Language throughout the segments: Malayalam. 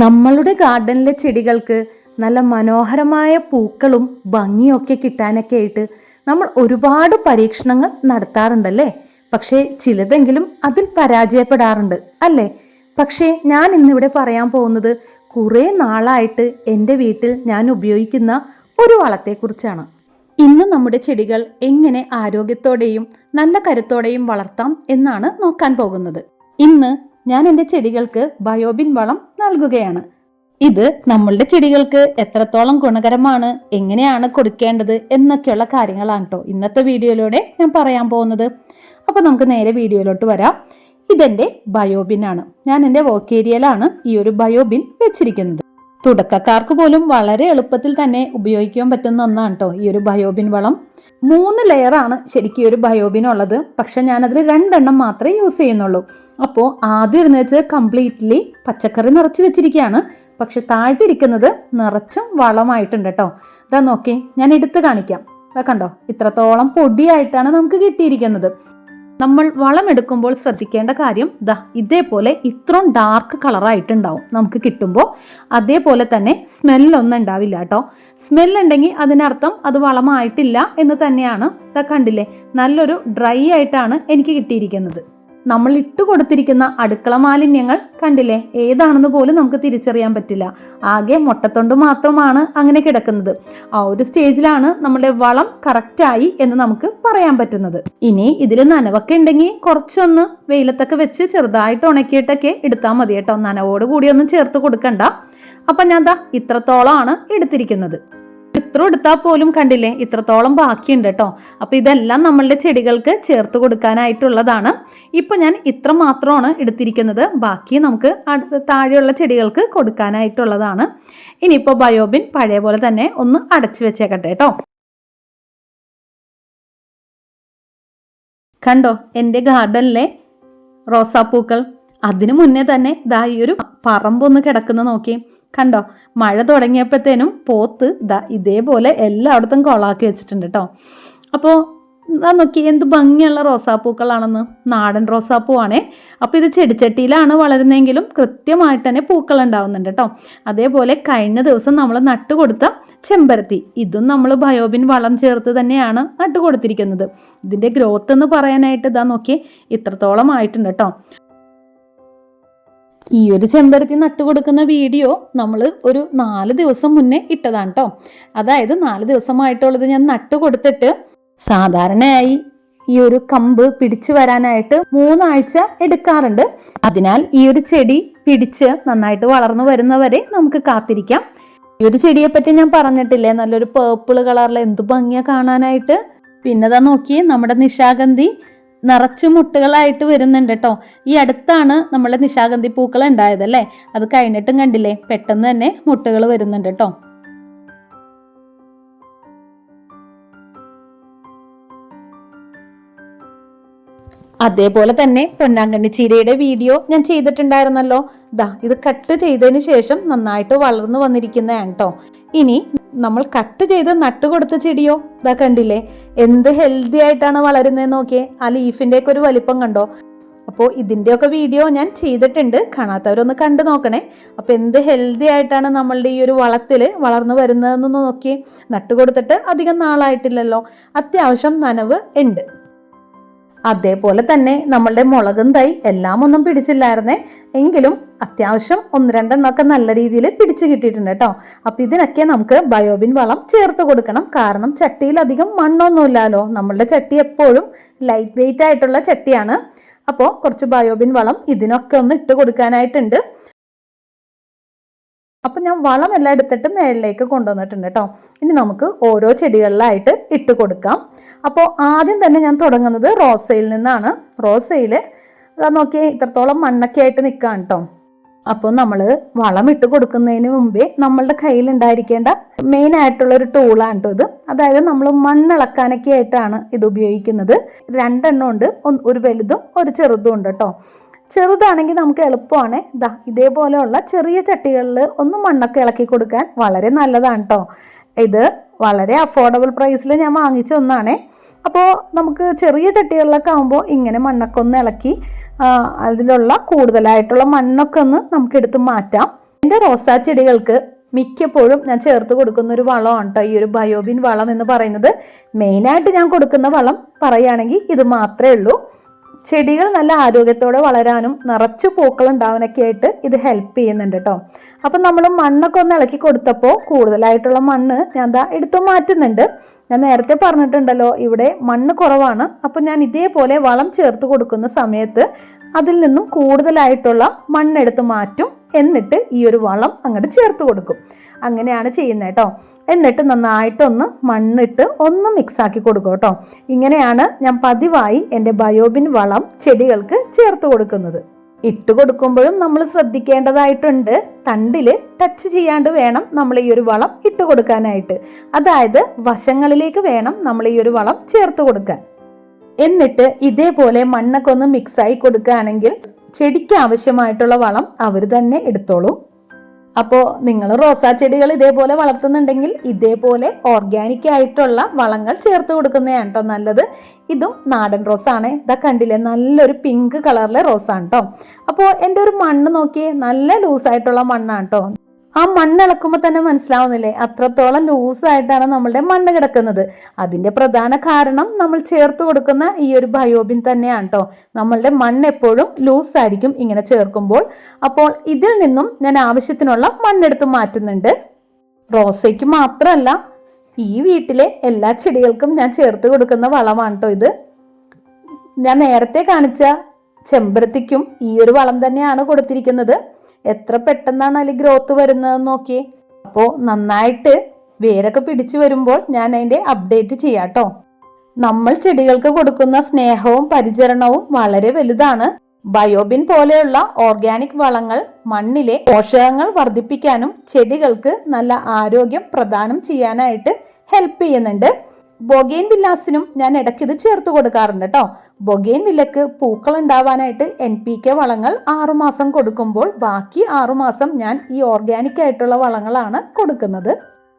നമ്മളുടെ ഗാർഡനിലെ ചെടികൾക്ക് നല്ല മനോഹരമായ പൂക്കളും ഭംഗിയൊക്കെ കിട്ടാനൊക്കെ ആയിട്ട് നമ്മൾ ഒരുപാട് പരീക്ഷണങ്ങൾ നടത്താറുണ്ടല്ലേ. പക്ഷേ ചിലതെങ്കിലും അതിൽ പരാജയപ്പെടാറുണ്ട് അല്ലേ. പക്ഷേ ഞാൻ ഇന്നിവിടെ പറയാൻ പോകുന്നത് കുറേ നാളായിട്ട് എൻ്റെ വീട്ടിൽ ഞാൻ ഉപയോഗിക്കുന്ന ഒരു വളത്തെക്കുറിച്ചാണ്. ഇന്ന് നമ്മുടെ ചെടികൾ എങ്ങനെ ആരോഗ്യത്തോടെയും നല്ല കരുത്തോടെയും വളർത്താം എന്നാണ് നോക്കാൻ പോകുന്നത്. ഇന്ന് ഞാൻ എൻ്റെ ചെടികൾക്ക് ബയോബിൻ വളം നൽകുകയാണ്. ഇത് നമ്മളുടെ ചെടികൾക്ക് എത്രത്തോളം ഗുണകരമാണ്, എങ്ങനെയാണ് കൊടുക്കേണ്ടത് എന്നൊക്കെയുള്ള കാര്യങ്ങളാണ് കേട്ടോ ഇന്നത്തെ വീഡിയോയിലൂടെ ഞാൻ പറയാൻ പോകുന്നത്. അപ്പോൾ നമുക്ക് നേരെ വീഡിയോയിലോട്ട് വരാം. ഇതെൻ്റെ ബയോബിൻ ആണ്. ഞാൻ എൻ്റെ വർക്ക് ഏരിയയിലാണ് ഈ ഒരു ബയോബിൻ വെച്ചിരിക്കുന്നത്. തുടക്കക്കാർക്ക് പോലും വളരെ എളുപ്പത്തിൽ തന്നെ ഉപയോഗിക്കാൻ പറ്റുന്ന ഒന്നാണ് കേട്ടോ ഈ ഒരു ബയോബിൻ വളം. 3 ലെയറാണ് ശരിക്കും ഈ ഒരു ബയോബിൻ ഉള്ളത്. പക്ഷെ ഞാനതിൽ 2 എണ്ണം മാത്രമേ യൂസ് ചെയ്യുന്നുള്ളൂ. അപ്പോൾ ആദ്യം ഇരുന്ന് വെച്ച് കംപ്ലീറ്റ്ലി പച്ചക്കറി നിറച്ച് വെച്ചിരിക്കുകയാണ്. പക്ഷെ താഴ്ത്തിരിക്കുന്നത് നിറച്ചും വളമായിട്ടുണ്ട് കേട്ടോ. ഇതാ നോക്കി, ഞാൻ എടുത്ത് കാണിക്കാം. ഇതാ കണ്ടോ, ഇത്രത്തോളം പൊടിയായിട്ടാണ് നമുക്ക് കിട്ടിയിരിക്കുന്നത്. നമ്മൾ വളം എടുക്കുമ്പോൾ ശ്രദ്ധിക്കേണ്ട കാര്യം ഇതേപോലെ ഇത്രയും ഡാർക്ക് കളറായിട്ടുണ്ടാവും നമുക്ക് കിട്ടുമ്പോൾ. അതേപോലെ തന്നെ സ്മെല്ലൊന്നും ഉണ്ടാവില്ല കേട്ടോ. സ്മെല്ലുണ്ടെങ്കിൽ അതിനർത്ഥം അത് വളമായിട്ടില്ല എന്ന് തന്നെയാണ്. കണ്ടില്ലേ, നല്ലൊരു ഡ്രൈ ആയിട്ടാണ് എനിക്ക് കിട്ടിയിരിക്കുന്നത്. നമ്മൾ ഇട്ട് കൊടുത്തിരിക്കുന്ന അടുക്കള മാലിന്യങ്ങൾ കണ്ടില്ലേ, ഏതാണെന്ന് പോലും നമുക്ക് തിരിച്ചറിയാൻ പറ്റില്ല. ആകെ മുട്ടത്തൊണ്ട് മാത്രമാണ് അങ്ങനെ കിടക്കുന്നത്. ആ ഒരു സ്റ്റേജിലാണ് നമ്മുടെ വളം കറക്റ്റായി എന്ന് നമുക്ക് പറയാൻ പറ്റുന്നത്. ഇനി ഇതിൽ നനവൊക്കെ ഉണ്ടെങ്കിൽ കുറച്ചൊന്ന് വെയിലത്തൊക്കെ വെച്ച് ചെറുതായിട്ട് ഉണക്കിയിട്ടൊക്കെ എടുത്താൽ മതി കേട്ടോ. നനവോട് കൂടി ഒന്നും ചേർത്ത് കൊടുക്കണ്ട. അപ്പം ഞാൻ ഇത്രത്തോളമാണ് എടുത്തിരിക്കുന്നത്. ഇത്ര എടുത്താൽ പോലും കണ്ടില്ലേ, ഇത്രത്തോളം ബാക്കിയുണ്ട് കേട്ടോ. അപ്പോൾ ഇതെല്ലാം നമ്മളുടെ ചെടികൾക്ക് ചേർത്ത് കൊടുക്കാനായിട്ടുള്ളതാണ്. ഇപ്പം ഞാൻ ഇത്ര മാത്രമാണ് എടുത്തിരിക്കുന്നത്. ബാക്കി നമുക്ക് താഴെയുള്ള ചെടികൾക്ക് കൊടുക്കാനായിട്ടുള്ളതാണ്. ഇനിയിപ്പോൾ ബയോബിൻ പഴയ പോലെ തന്നെ ഒന്ന് അടച്ചു വെച്ചേക്കട്ടെ കേട്ടോ. കണ്ടോ എൻ്റെ ഗാർഡനിലെ റോസാപ്പൂക്കൾ. അതിനു മുന്നേ തന്നെ ഈ ഒരു പറമ്പൊന്ന് കിടക്കുന്ന നോക്കി. കണ്ടോ, മഴ തുടങ്ങിയപ്പോഴത്തേനും പോത്ത് ഇതേപോലെ എല്ലായിടത്തും കൊളാക്കി വെച്ചിട്ടുണ്ട് കേട്ടോ. അപ്പോൾ നോക്കി എന്ത് ഭംഗിയുള്ള റോസാപ്പൂക്കളാണെന്ന്. നാടൻ റോസാപ്പൂവാണേ. അപ്പോൾ ഇത് ചെടിച്ചട്ടിയിലാണ് വളരുന്നതെങ്കിലും കൃത്യമായിട്ട് തന്നെ പൂക്കൾ ഉണ്ടാവുന്നുണ്ട് കേട്ടോ. അതേപോലെ കഴിഞ്ഞ ദിവസം നമ്മൾ നട്ടുകൊടുത്ത ചെമ്പരത്തി, ഇതും നമ്മൾ ബയോബിൻ വളം ചേർത്ത് തന്നെയാണ് നട്ടുകൊടുത്തിരിക്കുന്നത്. ഇതിൻ്റെ ഗ്രോത്ത് എന്ന് പറയാനായിട്ട് നോക്കി ഇത്രത്തോളം ആയിട്ടുണ്ട് കേട്ടോ. ഈ ഒരു ചെമ്പരത്തി നട്ടുകൊടുക്കുന്ന വീഡിയോ നമ്മൾ ഒരു 4 ദിവസം മുന്നേ ഇട്ടതാണ് കേട്ടോ. അതായത് 4 ദിവസമായിട്ടുള്ളത് ഞാൻ നട്ടുകൊടുത്തിട്ട് സാധാരണയായി ഈ ഒരു കമ്പ് പിടിച്ചു വരാനായിട്ട് 3 ആഴ്ച എടുക്കാറുണ്ട്. അതിനാൽ ഈ ഒരു ചെടി പിടിച്ച് നന്നായിട്ട് വളർന്നു വരുന്നവരെ നമുക്ക് കാത്തിരിക്കാം. ഈ ഒരു ചെടിയെ പറ്റി ഞാൻ പറഞ്ഞിട്ടില്ലേ, നല്ലൊരു പേർപ്പിൾ കളറിൽ എന്ത് ഭംഗിയാ കാണാനായിട്ട്. പിന്നെ നോക്കി, നമ്മുടെ നിശാഗന്ധി നിറച്ചു മുട്ടുകളായിട്ട് വരുന്നുണ്ട് കേട്ടോ. ഈ അടുത്താണ് നമ്മളെ നിശാഗന്ധി പൂക്കൾ ഉണ്ടായതല്ലേ. അത് കഴിഞ്ഞിട്ടും കണ്ടില്ലേ, പെട്ടെന്ന് തന്നെ മുട്ടുകൾ വരുന്നുണ്ട് കേട്ടോ. അതേപോലെ തന്നെ പൊന്നാങ്കണ്ണി ചീരയുടെ വീഡിയോ ഞാൻ ചെയ്തിട്ടുണ്ടായിരുന്നല്ലോ. ഇത് കട്ട് ചെയ്തതിന് ശേഷം നന്നായിട്ട് വളർന്നു വന്നിരിക്കുന്നതാണ് കേട്ടോ. ഇനി നമ്മൾ കട്ട് ചെയ്ത് നട്ടുകൊടുത്ത ചെടിയോ കണ്ടില്ലേ, എന്ത് ഹെൽത്തി ആയിട്ടാണ് വളരുന്നത് നോക്കിയേ. ആ ലീഫിന്റെ ഒക്കെ ഒരു വലിപ്പം കണ്ടോ. അപ്പോൾ ഇതിൻ്റെയൊക്കെ വീഡിയോ ഞാൻ ചെയ്തിട്ടുണ്ട്, കാണാത്തവരൊന്ന് കണ്ടു നോക്കണേ. അപ്പോൾ എന്ത് ഹെൽത്തി ആയിട്ടാണ് നമ്മളുടെ ഈ ഒരു വളത്തിൽ വളർന്നു വരുന്നതെന്നൊന്ന് നോക്കി. നട്ടുകൊടുത്തിട്ട് അധികം നാളായിട്ടില്ലല്ലോ, അത്യാവശ്യം നനവ് ഉണ്ട്. അതേപോലെ തന്നെ നമ്മളുടെ മുളകും തൈ എല്ലാം ഒന്നും പിടിച്ചില്ലായിരുന്നേ, എങ്കിലും അത്യാവശ്യം 1-2 എണ്ണമൊക്കെ നല്ല രീതിയിൽ പിടിച്ചു കിട്ടിയിട്ടുണ്ട് കേട്ടോ. അപ്പം ഇതിനൊക്കെ നമുക്ക് ബയോബിൻ വളം ചേർത്ത് കൊടുക്കണം. കാരണം ചട്ടിയിൽ അധികം മണ്ണൊന്നുമില്ലല്ലോ. നമ്മളുടെ ചട്ടി എപ്പോഴും ലൈറ്റ് വെയിറ്റ് ആയിട്ടുള്ള ചട്ടിയാണ്. അപ്പോൾ കുറച്ച് ബയോബിൻ വളം ഇതിനൊക്കെ ഒന്ന് ഇട്ട് കൊടുക്കാനായിട്ടുണ്ട്. അപ്പം ഞാൻ വളം എല്ലാം എടുത്തിട്ട് മേളിലേക്ക് കൊണ്ടുവന്നിട്ടുണ്ട് കേട്ടോ. ഇനി നമുക്ക് ഓരോ ചെടികളിലായിട്ട് ഇട്ട് കൊടുക്കാം. അപ്പോൾ ആദ്യം തന്നെ ഞാൻ തുടങ്ങുന്നത് റോസയിൽ നിന്നാണ്. റോസയിൽ നോക്കിയേ ഇത്രത്തോളം മണ്ണൊക്കെ ആയിട്ട് നിൽക്കാം കേട്ടോ. അപ്പോൾ നമ്മൾ വളം ഇട്ട് കൊടുക്കുന്നതിന് മുമ്പേ നമ്മളുടെ കയ്യിൽ ഉണ്ടായിരിക്കേണ്ട മെയിൻ ആയിട്ടുള്ള ഒരു ടൂളാണ് കേട്ടോ ഇത്. അതായത് നമ്മൾ മണ്ണിളക്കാനൊക്കെ ആയിട്ടാണ് ഇത് ഉപയോഗിക്കുന്നത്. 2 എണ്ണം ഉണ്ട്, ഒരു വലുതും ഒരു ചെറുതും ഉണ്ട് കേട്ടോ. ചെറുതാണെങ്കിൽ നമുക്ക് എളുപ്പമാണ്. ഇതേപോലെയുള്ള ചെറിയ ചട്ടികളിൽ ഒന്ന് മണ്ണൊക്കെ ഇളക്കി കൊടുക്കാൻ വളരെ നല്ലതാണ് കേട്ടോ. ഇത് വളരെ അഫോർഡബിൾ പ്രൈസിൽ ഞാൻ വാങ്ങിച്ച ഒന്നാണേ. അപ്പോൾ നമുക്ക് ചെറിയ ചട്ടികളിലൊക്കെ ആകുമ്പോൾ ഇങ്ങനെ മണ്ണൊക്കെ ഒന്ന് ഇളക്കി അതിലുള്ള കൂടുതലായിട്ടുള്ള മണ്ണൊക്കെ ഒന്ന് നമുക്കെടുത്ത് മാറ്റാം. എൻ്റെ റോസാ ചെടികൾക്ക് മിക്കപ്പോഴും ഞാൻ ചേർത്ത് കൊടുക്കുന്ന ഒരു വളമാണ് കേട്ടോ ഈ ഒരു ബയോബിൻ വളം എന്ന് പറയുന്നത്. മെയിനായിട്ട് ഞാൻ കൊടുക്കുന്ന വളം പറയുകയാണെങ്കിൽ ഇത് മാത്രമേ ഉള്ളൂ. ചെടികൾ നല്ല ആരോഗ്യത്തോടെ വളരാനും നിറച്ചു പൂക്കൾ ഉണ്ടാവാനൊക്കെ ആയിട്ട് ഇത് ഹെൽപ്പ് ചെയ്യുന്നുണ്ട് കേട്ടോ. അപ്പം നമ്മൾ മണ്ണൊക്കെ ഒന്ന് ഇളക്കി കൊടുത്തപ്പോൾ കൂടുതലായിട്ടുള്ള മണ്ണ് ഞാൻ എടുത്തു മാറ്റുന്നുണ്ട്. ഞാൻ നേരത്തെ പറഞ്ഞിട്ടുണ്ടല്ലോ ഇവിടെ മണ്ണ് കുറവാണ്. അപ്പം ഞാൻ ഇതേപോലെ വളം ചേർത്ത് കൊടുക്കുന്ന സമയത്ത് അതിൽ നിന്നും കൂടുതലായിട്ടുള്ള മണ്ണെടുത്ത് മാറ്റും. എന്നിട്ട് ഈ ഒരു വളം അങ്ങോട്ട് ചേർത്ത് കൊടുക്കും. അങ്ങനെയാണ് ചെയ്യുന്നത് കേട്ടോ. എന്നിട്ട് നന്നായിട്ടൊന്ന് മണ്ണിട്ട് ഒന്ന് മിക്സാക്കി കൊടുക്കും കേട്ടോ. ഇങ്ങനെയാണ് ഞാൻ പതിവായി എൻ്റെ ബയോബിൻ വളം ചെടികൾക്ക് ചേർത്ത് കൊടുക്കുന്നത്. ഇട്ട് കൊടുക്കുമ്പോഴും നമ്മൾ ശ്രദ്ധിക്കേണ്ടതായിട്ടുണ്ട്. തണ്ടിൽ ടച്ച് ചെയ്യാണ്ട് വേണം നമ്മൾ ഈ ഒരു വളം ഇട്ട് കൊടുക്കാനായിട്ട്. അതായത് വശങ്ങളിലേക്ക് വേണം നമ്മൾ ഈ ഒരു വളം ചേർത്ത് കൊടുക്കാൻ. എന്നിട്ട് ഇതേപോലെ മണ്ണൊക്കെ ഒന്ന് മിക്സായി കൊടുക്കുകയാണെങ്കിൽ ചെടിക്ക് ആവശ്യമായിട്ടുള്ള വളം അവർ തന്നെ എടുത്തോളൂ. അപ്പോൾ നിങ്ങൾ റോസാ ചെടികൾ ഇതേപോലെ വളർത്തുന്നുണ്ടെങ്കിൽ ഇതേപോലെ ഓർഗാനിക് ആയിട്ടുള്ള വളങ്ങൾ ചേർത്ത് കൊടുക്കുന്നതാണ് കേട്ടോ നല്ലത്. ഇതും നാടൻ റോസാണ്. ഇതാ കണ്ടില്ലേ, നല്ലൊരു പിങ്ക് കളറിലെ റോസാണ് കേട്ടോ. അപ്പോൾ എൻ്റെ ഒരു മണ്ണ് നോക്കിയേ, നല്ല ലൂസായിട്ടുള്ള മണ്ണാണ് കേട്ടോ. ആ മണ്ണ് ഇളക്കുമ്പോൾ തന്നെ മനസ്സിലാവുന്നില്ലേ അത്രത്തോളം ലൂസായിട്ടാണ് നമ്മളുടെ മണ്ണ് കിടക്കുന്നത്. അതിൻ്റെ പ്രധാന കാരണം നമ്മൾ ചേർത്ത് കൊടുക്കുന്ന ഈ ഒരു ബയോബിൻ തന്നെയാണ് കേട്ടോ. നമ്മളുടെ മണ്ണ് എപ്പോഴും ലൂസായിരിക്കും ഇങ്ങനെ ചേർക്കുമ്പോൾ. അപ്പോൾ ഇതിൽ നിന്നും ഞാൻ ആവശ്യത്തിനുള്ള മണ്ണെടുത്ത് മാറ്റുന്നുണ്ട്. റോസയ്ക്ക് മാത്രമല്ല, ഈ വീട്ടിലെ എല്ലാ ചെടികൾക്കും ഞാൻ ചേർത്ത് കൊടുക്കുന്ന വളമാണ് കേട്ടോ ഇത്. ഞാൻ നേരത്തെ കാണിച്ച ചെമ്പരത്തിക്കും ഈ ഒരു വളം തന്നെയാണ് കൊടുത്തിരിക്കുന്നത്. എത്ര പെട്ടെന്നാണ് അതിൽ ഗ്രോത്ത് വരുന്നതെന്ന് നോക്കിയേ. അപ്പോൾ നന്നായിട്ട് വേരൊക്കെ പിടിച്ചു വരുമ്പോൾ ഞാൻ അതിൻ്റെ അപ്ഡേറ്റ് ചെയ്യാം കേട്ടോ. നമ്മൾ ചെടികൾക്ക് കൊടുക്കുന്ന സ്നേഹവും പരിചരണവും വളരെ വലുതാണ്. ബയോബിൻ പോലെയുള്ള ഓർഗാനിക് വളങ്ങൾ മണ്ണിലെ പോഷകങ്ങൾ വർദ്ധിപ്പിക്കാനും ചെടികൾക്ക് നല്ല ആരോഗ്യം പ്രദാനം ചെയ്യാനായിട്ട് ഹെൽപ്പ് ചെയ്യുന്നുണ്ട്. ബൊഗെയിൻ വില്ലാസിനും ഞാൻ ഇടയ്ക്ക് ഇത് ചേർത്ത് കൊടുക്കാറുണ്ട് കേട്ടോ. ബൊഗെയിൻ വില്ലക്ക് പൂക്കൾ ഉണ്ടാവാനായിട്ട് NPK വളങ്ങൾ 6 മാസം കൊടുക്കുമ്പോൾ ബാക്കി 6 മാസം ഞാൻ ഈ ഓർഗാനിക് ആയിട്ടുള്ള വളങ്ങളാണ് കൊടുക്കുന്നത്.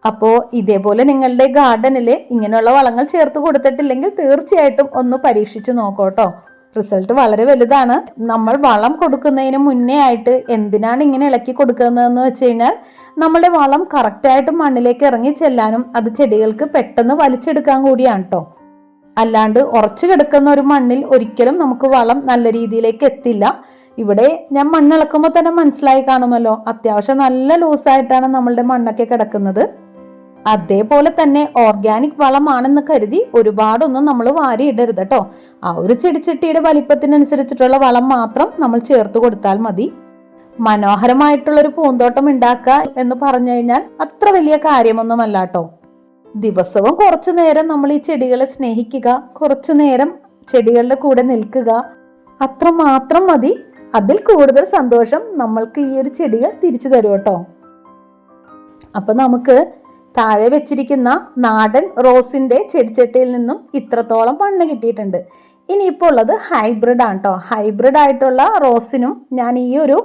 അപ്പോൾ ഇതേപോലെ നിങ്ങളുടെ ഗാർഡനിൽ ഇങ്ങനെയുള്ള വളങ്ങൾ ചേർത്ത് കൊടുത്തിട്ടില്ലെങ്കിൽ തീർച്ചയായിട്ടും ഒന്ന് പരീക്ഷിച്ച് നോക്കോട്ടോ. റിസൾട്ട് വളരെ വലുതാണ്. നമ്മൾ വളം കൊടുക്കുന്നതിന് മുന്നേ ആയിട്ട് എന്തിനാണ് ഇങ്ങനെ ഇളക്കി കൊടുക്കുന്നതെന്ന് വെച്ച് കഴിഞ്ഞാൽ നമ്മുടെ വളം കറക്റ്റായിട്ട് മണ്ണിലേക്ക് ഇറങ്ങി ചെല്ലാനും അത് ചെടികൾക്ക് പെട്ടെന്ന് വലിച്ചെടുക്കാൻ കൂടിയാണ് കേട്ടോ. അല്ലാണ്ട് ഉറച്ചു കിടക്കുന്ന ഒരു മണ്ണിൽ ഒരിക്കലും നമുക്ക് വളം നല്ല രീതിയിലേക്ക് എത്തില്ല. ഇവിടെ ഞാൻ മണ്ണിളക്കുമ്പോൾ തന്നെ മനസ്സിലായി കാണുമല്ലോ, അത്യാവശ്യം നല്ല ലൂസായിട്ടാണ് നമ്മളുടെ മണ്ണൊക്കെ കിടക്കുന്നത്. അതേപോലെ തന്നെ ഓർഗാനിക് വളമാണെന്ന് കരുതി ഒരുപാടൊന്നും നമ്മൾ വാരിയിടരുത് കേട്ടോ. ആ ഒരു ചെടിച്ചട്ടിയുടെ വലിപ്പത്തിനനുസരിച്ചിട്ടുള്ള വളം മാത്രം നമ്മൾ ചേർത്ത് കൊടുത്താൽ മതി. മനോഹരമായിട്ടുള്ളൊരു പൂന്തോട്ടം ഉണ്ടാക്കുക എന്ന് പറഞ്ഞു കഴിഞ്ഞാൽ അത്ര വലിയ കാര്യമൊന്നുമല്ല കേട്ടോ. ദിവസവും കുറച്ചു നേരം നമ്മൾ ഈ ചെടികളെ സ്നേഹിക്കുക, കുറച്ചു നേരം ചെടികളുടെ കൂടെ നിൽക്കുക, അത്ര മാത്രം മതി. അതിൽ കൂടുതൽ സന്തോഷം നമ്മൾക്ക് ഈ ഒരു ചെടികൾ തിരിച്ചു തരും കേട്ടോ. അപ്പൊ നമുക്ക് താഴെ വെച്ചിരിക്കുന്ന നാടൻ റോസിന്റെ ചെടിച്ചട്ടിയിൽ നിന്നും ഇത്രത്തോളം മണ്ണ് കിട്ടിയിട്ടുണ്ട്. ഇനിയിപ്പോൾ ഉള്ളത് ഹൈബ്രിഡ് ആണ് കേട്ടോ. ഹൈബ്രിഡ് ആയിട്ടുള്ള റോസിനും ഞാൻ ഈ ഒരു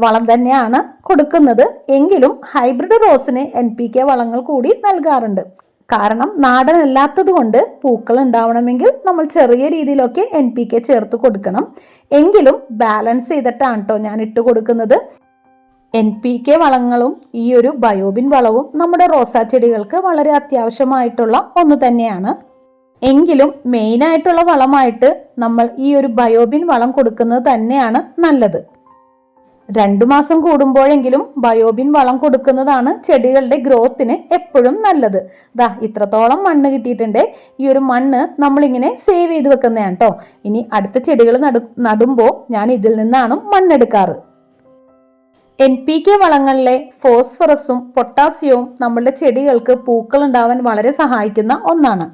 വളം തന്നെയാണ് കൊടുക്കുന്നത്. എങ്കിലും ഹൈബ്രിഡ് റോസിന് NPK വളങ്ങൾ കൂടി നൽകാറുണ്ട്. കാരണം നാടൻ അല്ലാത്തത് കൊണ്ട് പൂക്കൾ ഉണ്ടാവണമെങ്കിൽ നമ്മൾ ചെറിയ രീതിയിലൊക്കെ NPK ചേർത്ത് കൊടുക്കണം. എങ്കിലും ബാലൻസ് ചെയ്തിട്ടാണ് കേട്ടോ ഞാൻ ഇട്ട് കൊടുക്കുന്നത്. NPK വളങ്ങളും ഈ ഒരു ബയോബിൻ വളവും നമ്മുടെ റോസാ ചെടികൾക്ക് വളരെ അത്യാവശ്യമായിട്ടുള്ള ഒന്ന് തന്നെയാണ്. എങ്കിലും മെയിനായിട്ടുള്ള വളമായിട്ട് നമ്മൾ ഈ ഒരു ബയോബിൻ വളം കൊടുക്കുന്നത് തന്നെയാണ് നല്ലത്. 2 മാസം കൂടുമ്പോഴെങ്കിലും ബയോബിൻ വളം കൊടുക്കുന്നതാണ് ചെടികളുടെ ഗ്രോത്തിന് എപ്പോഴും നല്ലത്. ദാ ഇത്രത്തോളം മണ്ണ് കിട്ടിയിട്ടുണ്ട്. ഈ ഒരു മണ്ണ് നമ്മളിങ്ങനെ സേവ് ചെയ്ത് വെക്കുന്നതാണ് കേട്ടോ. ഇനി അടുത്ത ചെടികൾ നടുമ്പോൾ ഞാൻ ഇതിൽ നിന്നാണ് മണ്ണെടുക്കാറ്. NPK വളങ്ങളിലെ ഫോസ്ഫറസും പൊട്ടാസ്യവും നമ്മളുടെ ചെടികൾക്ക് പൂക്കൾ ഉണ്ടാവാൻ വളരെ സഹായിക്കുന്ന ഒന്നാണ്.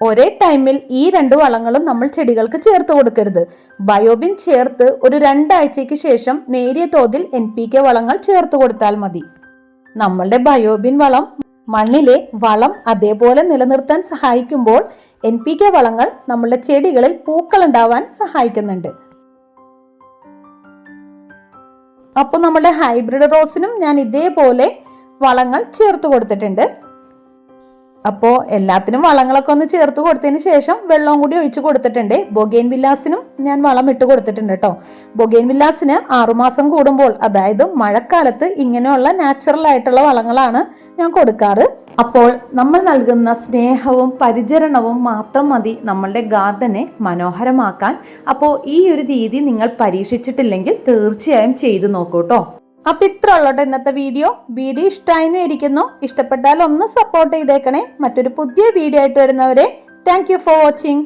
ഒരേ ടൈമിൽ ഈ 2 വളങ്ങളും നമ്മൾ ചെടികൾക്ക് ചേർത്ത് കൊടുക്കരുത്. ബയോബിൻ ചേർത്ത് ഒരു 2 ആഴ്ചയ്ക്ക് ശേഷം നേരിയ തോതിൽ NPK വളങ്ങൾ ചേർത്ത് കൊടുത്താൽ മതി. നമ്മളുടെ ബയോബിൻ വളം മണ്ണിലെ വളം അതേപോലെ നിലനിർത്താൻ സഹായിക്കുമ്പോൾ NPK വളങ്ങൾ നമ്മളുടെ ചെടികളിൽ പൂക്കൾ ഉണ്ടാവാൻ സഹായിക്കുന്നുണ്ട്. അപ്പോൾ നമ്മുടെ ഹൈബ്രിഡ് റോസിനും ഞാൻ ഇതേപോലെ വളങ്ങൾ ചേർത്ത് കൊടുത്തിട്ടുണ്ട്. അപ്പോൾ എല്ലാത്തിനും വളങ്ങളൊക്കെ ഒന്ന് ചേർത്ത് കൊടുത്തതിന് ശേഷം വെള്ളവും കൂടി ഒഴിച്ചു കൊടുത്തിട്ടുണ്ട്. ബൊഗെയിൻ വില്ലാസിനും ഞാൻ വളം ഇട്ട് കൊടുത്തിട്ടുണ്ട് കേട്ടോ. ബൊഗെയിൻ വില്ലാസിന് 6 മാസം കൂടുമ്പോൾ, അതായത് മഴക്കാലത്ത് ഇങ്ങനെയുള്ള നാച്ചുറൽ ആയിട്ടുള്ള വളങ്ങളാണ് ഞാൻ കൊടുക്കാറ്. അപ്പോൾ നമ്മൾ നൽകുന്ന സ്നേഹവും പരിചരണവും മാത്രം മതി നമ്മളുടെ ഗാർഡനെ മനോഹരമാക്കാൻ. അപ്പോൾ ഈ ഒരു രീതി നിങ്ങൾ പരീക്ഷിച്ചിട്ടില്ലെങ്കിൽ തീർച്ചയായും ചെയ്തു നോക്കൂ കേട്ടോ. അപ്പൊ ഇത്ര ഉള്ളോട്ടെ ഇന്നത്തെ വീഡിയോ ഇഷ്ടമായെന്ന് ഇരിക്കുന്നു. ഇഷ്ടപ്പെട്ടാൽ ഒന്ന് സപ്പോർട്ട് ചെയ്തേക്കണേ. മറ്റൊരു പുതിയ വീഡിയോ ആയിട്ട് വരുന്നവരെ താങ്ക് യു ഫോർ വാച്ചിങ്.